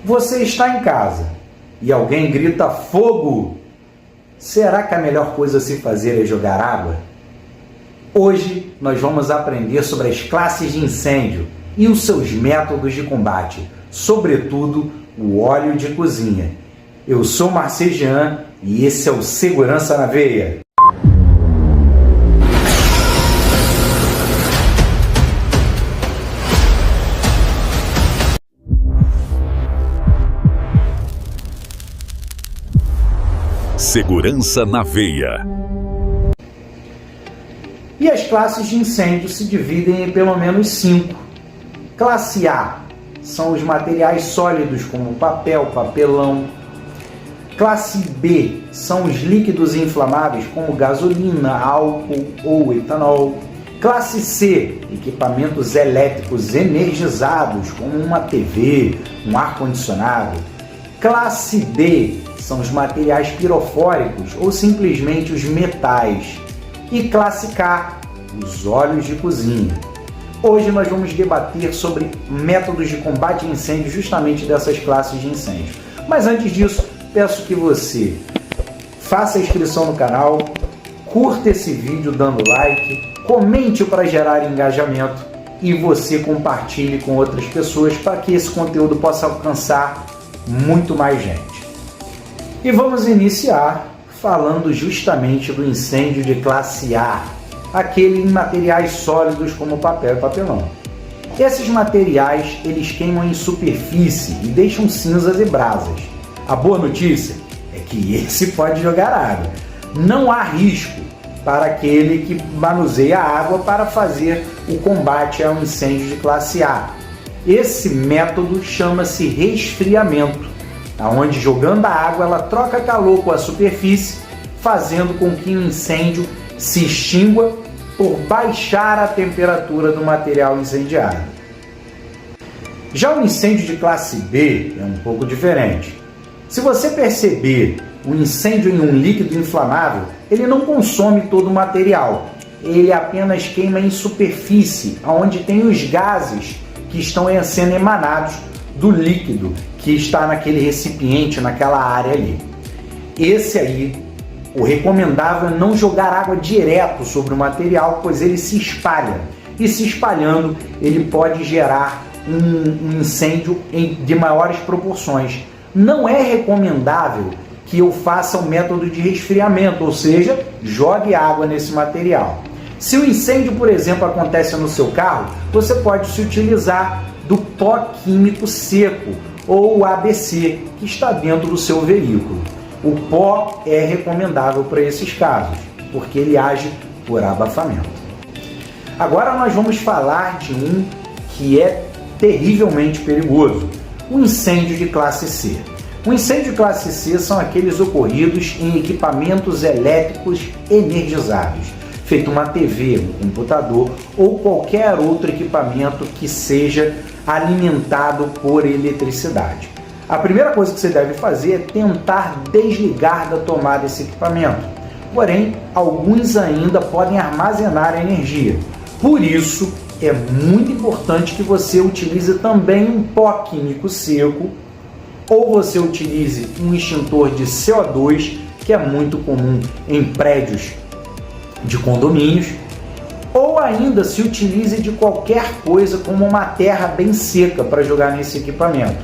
Você está em casa e alguém grita fogo. Será que a melhor coisa a se fazer é jogar água? Hoje nós vamos aprender sobre as classes de incêndio e os seus métodos de combate, sobretudo o óleo de cozinha. Eu sou Marcejian e esse é o Segurança na Veia. Segurança na Veia. E as classes de incêndio se dividem em pelo menos 5. Classe A são os materiais sólidos como papel, papelão. Classe B são os líquidos inflamáveis como gasolina, álcool ou etanol. Classe C, equipamentos elétricos energizados como uma TV, um ar-condicionado. Classe D são os materiais pirofóricos ou simplesmente os metais. E classe K, os óleos de cozinha. Hoje nós vamos debater sobre métodos de combate a incêndio justamente dessas classes de incêndio. Mas antes disso, peço que você faça a inscrição no canal, curta esse vídeo dando like, comente para gerar engajamento e você compartilhe com outras pessoas para que esse conteúdo possa alcançar muito mais gente. E vamos iniciar falando justamente do incêndio de classe A, aquele em materiais sólidos como papel e papelão. Esses materiais eles queimam em superfície e deixam cinzas e brasas. A boa notícia é que esse pode jogar água. Não há risco para aquele que manuseia a água para fazer o combate ao incêndio de classe A. Esse método chama-se resfriamento, onde jogando a água ela troca calor com a superfície, fazendo com que o incêndio se extingua por baixar a temperatura do material incendiário. Já o incêndio de classe B é um pouco diferente. Se você perceber o incêndio em um líquido inflamável, ele não consome todo o material, ele apenas queima em superfície, onde tem os gases que estão sendo emanados do líquido que está naquele recipiente, naquela área ali. Esse aí, o recomendável é não jogar água direto sobre o material, pois ele se espalha. E se espalhando, ele pode gerar um incêndio de maiores proporções. Não é recomendável que eu faça o método de resfriamento, ou seja, jogue água nesse material. Se o incêndio, por exemplo, acontece no seu carro, você pode se utilizar do pó químico seco, ou o ABC, que está dentro do seu veículo. O pó é recomendável para esses casos, porque ele age por abafamento. Agora nós vamos falar de um que é terrivelmente perigoso, o incêndio de classe C. O incêndio de classe C são aqueles ocorridos em equipamentos elétricos energizados, feito uma TV, um computador ou qualquer outro equipamento que seja alimentado por eletricidade. A primeira coisa que você deve fazer é tentar desligar da tomada esse equipamento. Porém, alguns ainda podem armazenar energia. Por isso, é muito importante que você utilize também um pó químico seco ou você utilize um extintor de CO2, que é muito comum em prédios de condomínios, ou ainda se utilize de qualquer coisa como uma terra bem seca para jogar nesse equipamento.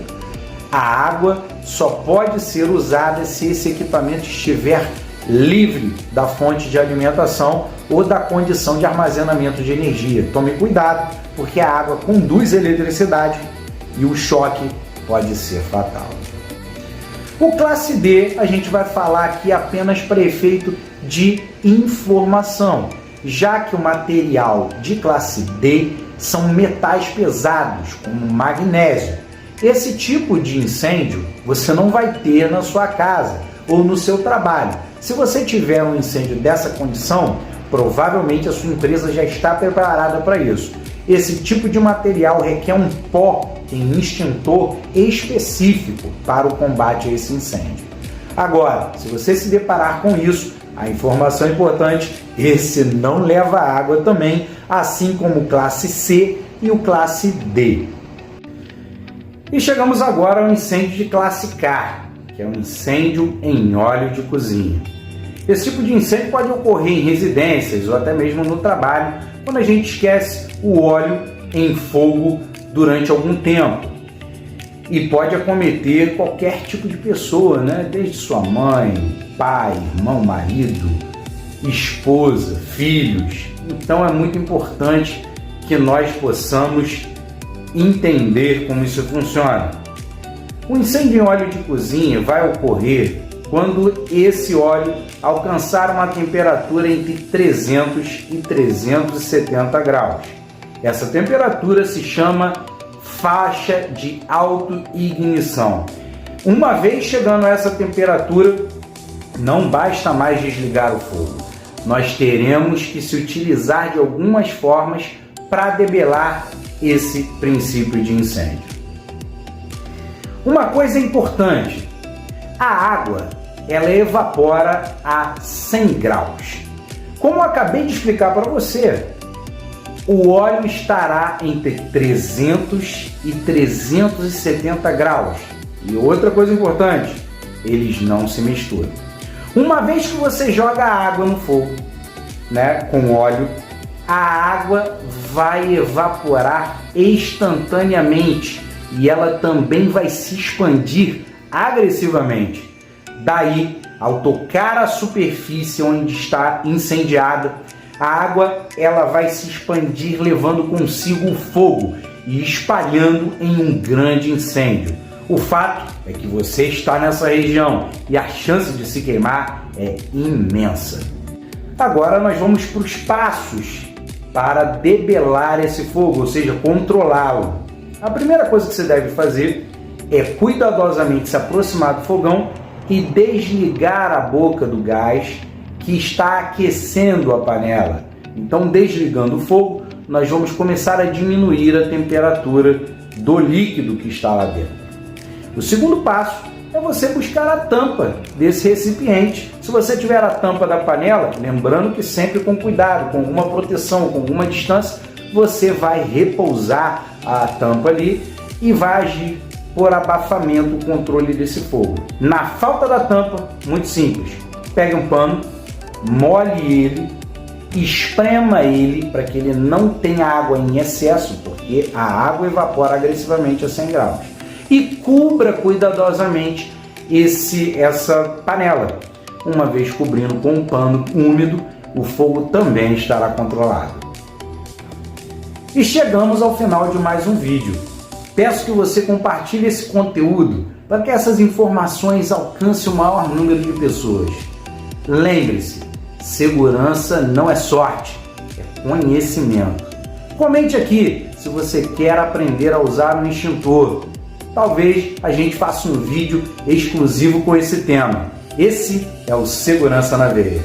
A água só pode ser usada se esse equipamento estiver livre da fonte de alimentação ou da condição de armazenamento de energia. Tome cuidado, porque a água conduz eletricidade e o choque pode ser fatal. O classe D a gente vai falar aqui apenas para efeito de informação, já que o material de classe D são metais pesados, como magnésio. Esse tipo de incêndio você não vai ter na sua casa ou no seu trabalho. Se você tiver um incêndio dessa condição, provavelmente a sua empresa já está preparada para isso. Esse tipo de material requer um pó em extintor específico para o combate a esse incêndio. Agora, se você se deparar com isso, a informação é importante, esse não leva água também, assim como o classe C e o classe D. E chegamos agora ao incêndio de classe K, que é um incêndio em óleo de cozinha. Esse tipo de incêndio pode ocorrer em residências ou até mesmo no trabalho, quando a gente esquece o óleo em fogo durante algum tempo. E pode acometer qualquer tipo de pessoa, né? Desde sua mãe, pai, irmão, marido, esposa, filhos. Então é muito importante que nós possamos entender como isso funciona. O incêndio em óleo de cozinha vai ocorrer quando esse óleo alcançar uma temperatura entre 300 e 370 graus. Essa temperatura se chama faixa de autoignição. Uma vez chegando a essa temperatura, não basta mais desligar o fogo. Nós teremos que se utilizar de algumas formas para debelar esse princípio de incêndio. Uma coisa importante, a água ela evapora a 100 graus. Como eu acabei de explicar para você, o óleo estará entre 300 e 370 graus. E outra coisa importante, eles não se misturam. Uma vez que você joga a água no fogo, né, com óleo, a água vai evaporar instantaneamente e ela também vai se expandir agressivamente. Daí, ao tocar a superfície onde está incendiada, a água ela vai se expandir levando consigo o fogo e espalhando em um grande incêndio. O fato é que você está nessa região e a chance de se queimar é imensa. Agora nós vamos para os passos para debelar esse fogo, ou seja, controlá-lo. A primeira coisa que você deve fazer é cuidadosamente se aproximar do fogão e desligar a boca do gás que está aquecendo a panela. Então, desligando o fogo, nós vamos começar a diminuir a temperatura do líquido que está lá dentro. O segundo passo é você buscar a tampa desse recipiente. Se você tiver a tampa da panela, lembrando que sempre com cuidado, com alguma proteção, com alguma distância, você vai repousar a tampa ali e vai agir por abafamento o controle desse fogo. Na falta da tampa, muito simples, pegue um pano, molhe ele, esprema ele para que ele não tenha água em excesso, porque a água evapora agressivamente a 100 graus. E cubra cuidadosamente essa panela. Uma vez cobrindo com um pano úmido, o fogo também estará controlado. E chegamos ao final de mais um vídeo. Peço que você compartilhe esse conteúdo para que essas informações alcancem o maior número de pessoas. Lembre-se, segurança não é sorte, é conhecimento. Comente aqui se você quer aprender a usar um extintor. Talvez a gente faça um vídeo exclusivo com esse tema. Esse é o Segurança na Veia.